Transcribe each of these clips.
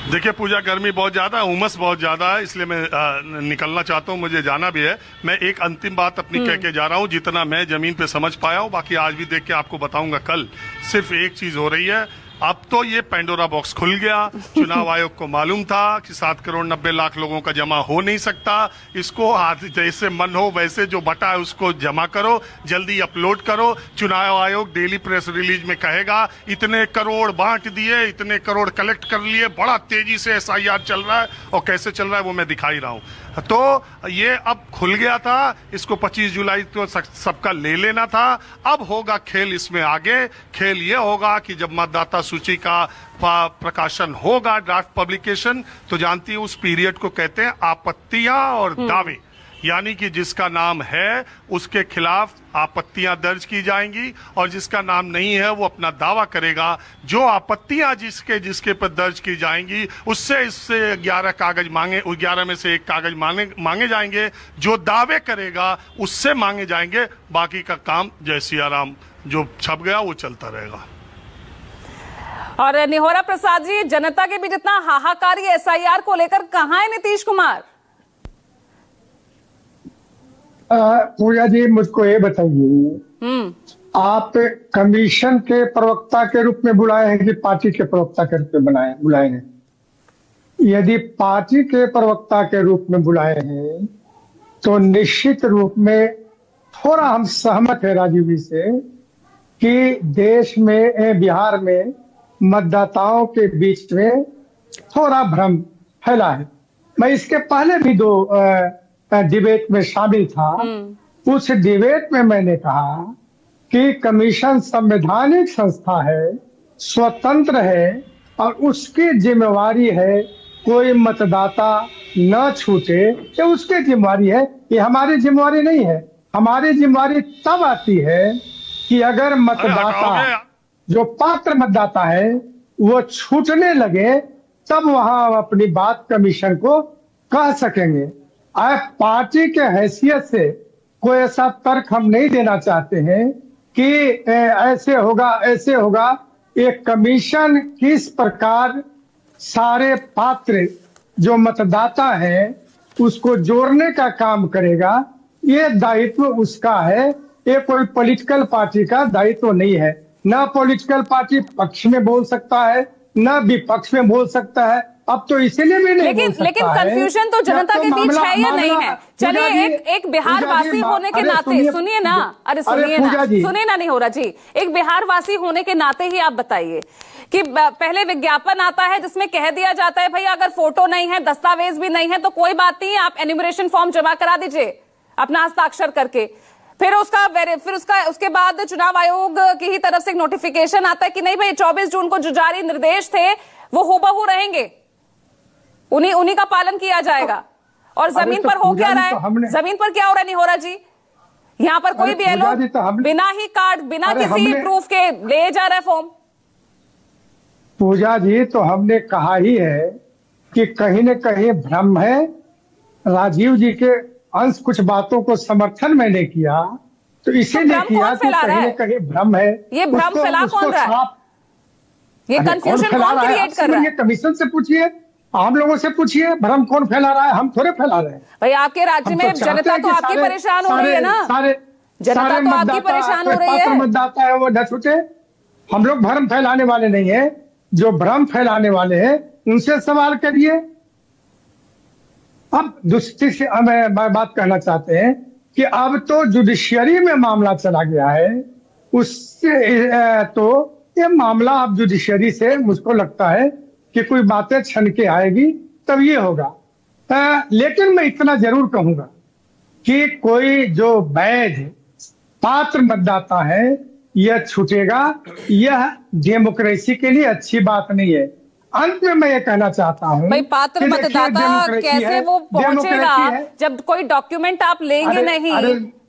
देखिए पूजा, गर्मी बहुत ज्यादा है, उमस बहुत ज्यादा है, इसलिए मैं निकलना चाहता हूँ, मुझे जाना भी है। मैं एक अंतिम बात अपनी कह के जा रहा हूँ, जितना मैं जमीन पे समझ पाया हूँ, बाकी आज भी देख के आपको बताऊंगा कल। सिर्फ एक चीज हो रही है, अब तो ये पेंडोरा बॉक्स खुल गया। चुनाव आयोग को मालूम था कि 7 करोड़ 90 लाख लोगों का जमा हो नहीं सकता। इसको आज जैसे मन हो वैसे जो बटा है उसको जमा करो, जल्दी अपलोड करो। चुनाव आयोग डेली प्रेस रिलीज में कहेगा इतने करोड़ बांट दिए, इतने करोड़ कलेक्ट कर लिए, बड़ा तेजी से SIR चल रहा है, और कैसे चल रहा है वो मैं दिखा ही रहा हूँ। तो ये अब खुल गया था, इसको 25 जुलाई को सबका ले लेना था। अब होगा खेल इसमें आगे। खेल ये होगा कि जब मतदाता सूची का प्रकाशन होगा, ड्राफ्ट पब्लिकेशन, तो जानती है उस पीरियड को कहते हैं आपत्तियां और दावे। यानी कि जिसका नाम है उसके खिलाफ आपत्तियां दर्ज की जाएंगी, और जिसका नाम नहीं है वो अपना दावा करेगा। जो आपत्तियां जिसके पर दर्ज की जाएंगी उससे इससे 11 कागज मांगे, 11 में से 1 कागज मांगे जाएंगे। जो दावे करेगा उससे मांगे जाएंगे। बाकी का काम जय सिया राम, जो छप गया वो चलता रहेगा। और निहोरा प्रसाद जी, जनता के बीच इतना हाहाकार ये SIR को लेकर, कहां है नीतीश कुमार? पूजा जी, मुझको ये बताइए, आप कमीशन के प्रवक्ता के रूप में बुलाए हैं कि पार्टी के प्रवक्ता के रूप में बुलाए हैं? यदि पार्टी के प्रवक्ता के रूप में बुलाए हैं तो निश्चित रूप में थोड़ा हम सहमत है राजीव जी से कि देश में, बिहार में मतदाताओं के बीच में थोड़ा भ्रम फैला है। मैं इसके पहले भी 2 डिबेट में शामिल था। उस डिबेट में मैंने कहा कि कमीशन संवैधानिक संस्था है, स्वतंत्र है, और उसकी जिम्मेवारी है कोई मतदाता न छूटे। ये उसकी जिम्मेवारी है, ये हमारी जिम्मेवारी नहीं है। हमारी जिम्मेवारी तब आती है कि अगर मतदाता, जो पात्र मतदाता है, वो छूटने लगे, तब वहां अपनी बात कमीशन को कह सकेंगे। पार्टी के हैसियत से कोई ऐसा तर्क हम नहीं देना चाहते हैं कि ऐसे होगा ऐसे होगा। एक कमीशन किस प्रकार सारे पात्र जो मतदाता हैं उसको जोड़ने का काम करेगा, ये दायित्व उसका है। ये कोई पॉलिटिकल पार्टी का दायित्व नहीं है। ना पॉलिटिकल पार्टी पक्ष में बोल सकता है, ना विपक्ष में बोल सकता है। अब तो इसीलिए भी नहीं बोल सकता लेकिन कंफ्यूजन तो जनता के बीच है या नहीं है? चलिए, एक बिहार वासी होने के नाते, सुनिए ना, अरे सुनिए ना, नहीं हो रहा जी, एक बिहार वासी होने के नाते ही आप बताइए कि पहले विज्ञापन आता है जिसमें कह दिया जाता है भाई अगर फोटो नहीं है, दस्तावेज भी नहीं है तो कोई बात नहीं, आप एन्यूमरेशन फॉर्म जमा करा दीजिए अपना हस्ताक्षर करके। फिर उसके बाद चुनाव आयोग की ही तरफ से एक नोटिफिकेशन आता है कि नहीं भाई 24 जून को जो जारी निर्देश थे वो हूबहू रहेंगे, उन्हीं का पालन किया जाएगा। और जमीन पर हो क्या रहा है, जमीन पर क्या हो रहा है, नहीं हो रहा जी? यहाँ पर कोई भी बिना ही कार्ड, बिना किसी प्रूफ के ले जा रहा है फॉर्म। पूजा जी, तो हमने कहा ही है कि कहीं न कहीं भ्रम है। राजीव जी के अंश कुछ बातों को समर्थन मैंने किया, तो इसीलिए किया कि कहीं न कहीं भ्रम है। ये भ्रम फैला कौन रहा है? ये कंफ्यूजन कौन क्रिएट कर रहा है? कमीशन से पूछिए, आम लोगों से पूछिए, भ्रम कौन फैला रहा है? हम थोड़े फैला रहे हैं भाई। आपके राज्य में जनता तो आपकी परेशान हो रही है ना, जनता तो आपकी परेशान हो रही है। मतदाता है वो न छूटे। हम लोग भ्रम फैलाने वाले नहीं है। जो भ्रम फैलाने वाले हैं उनसे सवाल करिए। अब दूसरी से हमें बात कहना चाहते हैं कि अब तो जुडिशियरी में मामला चला गया है, उससे तो ये मामला अब जुडिशियरी से मुझको लगता है कि कोई बातें छन के आएगी तब ये होगा। लेकिन मैं इतना जरूर कहूंगा कि कोई जो वैध पात्र मतदाता है यह छूटेगा, यह डेमोक्रेसी के लिए अच्छी बात नहीं है। अंत में मैं ये कहना चाहता हूँ भाई, पात्र मतदाता कैसे वो पहुंचेगा जब कोई डॉक्यूमेंट आप लेंगे नहीं?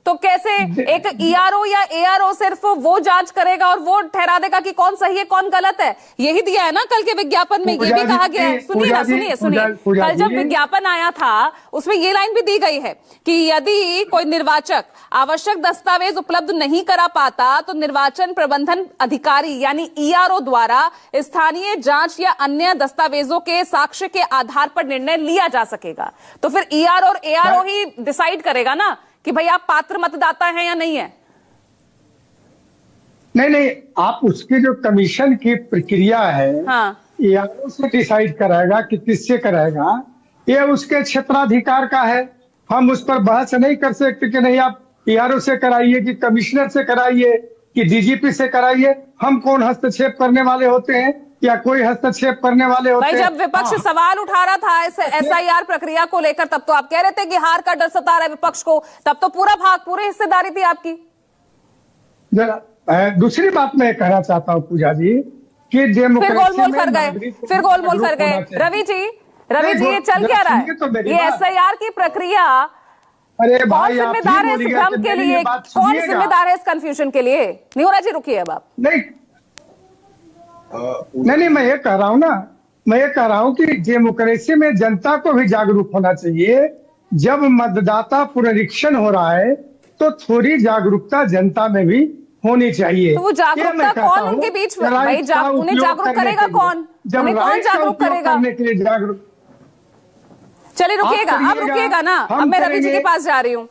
तो कैसे एक ईआरओ या एआरओ सिर्फ वो जांच करेगा और वो ठहरा देगा कि कौन सही है कौन गलत है? यही दिया है ना कल के विज्ञापन में, ये भी कहा गया है। सुनिए ना, सुनिए कल जब विज्ञापन आया था उसमें ये लाइन भी दी गई है कि यदि कोई निर्वाचक आवश्यक दस्तावेज उपलब्ध नहीं करा पाता तो निर्वाचन प्रबंधन अधिकारी यानी ईआरओ द्वारा स्थानीय जांच या अन्य दस्तावेजों के साक्ष्य के आधार पर निर्णय लिया जा सकेगा। तो फिर ईआरओ और एआरओ ही डिसाइड करेगा ना कि भाई आप पात्र मतदाता हैं या नहीं है। नहीं, आप उसकी जो कमीशन की प्रक्रिया है, हाँ, ईआरओ से डिसाइड कराएगा कि किससे कराएगा, ये उसके क्षेत्राधिकार का है। हम उस पर बहस नहीं कर सकते कि नहीं आप ईआरओ से कराइए कि कमिश्नर से कराइए कि डीजीपी से कराइए। हम कौन हस्तक्षेप करने वाले होते हैं या कोई हस्तक्षेप करने वाले होते हैं? भाई जब विपक्ष सवाल उठा रहा था एसआईआर प्रक्रिया को लेकर तब तो आप कह रहे थे कि हार का डर सता रहा है विपक्ष को, तब तो पूरी हिस्सेदारी थी आपकी। जरा दूसरी बात मैं कहना चाहता हूँ पूजा जी कि गोलमोल कर गए रवि जी ये चल क्या रहा है? ये एसआईआर की प्रक्रिया कौन जिम्मेदार है इस भ्रम के लिए, कौन जिम्मेदार है इस कंफ्यूजन के लिए? निहोरा जी रुकिए अब आप। नहीं, मैं ये कह रहा हूँ कि डेमोक्रेसी में जनता को भी जागरूक होना चाहिए। जब मतदाता पुनरीक्षण हो रहा है तो थोड़ी जागरूकता जनता में भी होनी चाहिए। तो वो जागरूकता कौन उनके बीच में भाई उन्हें जागरूक करेगा कौन? उन्हें कौन जागरूक करेगा? जागरूक चलिए रुकिएगा, अब रुकिएगा ना, अब मैं रवि जी के पास जा रही हूँ।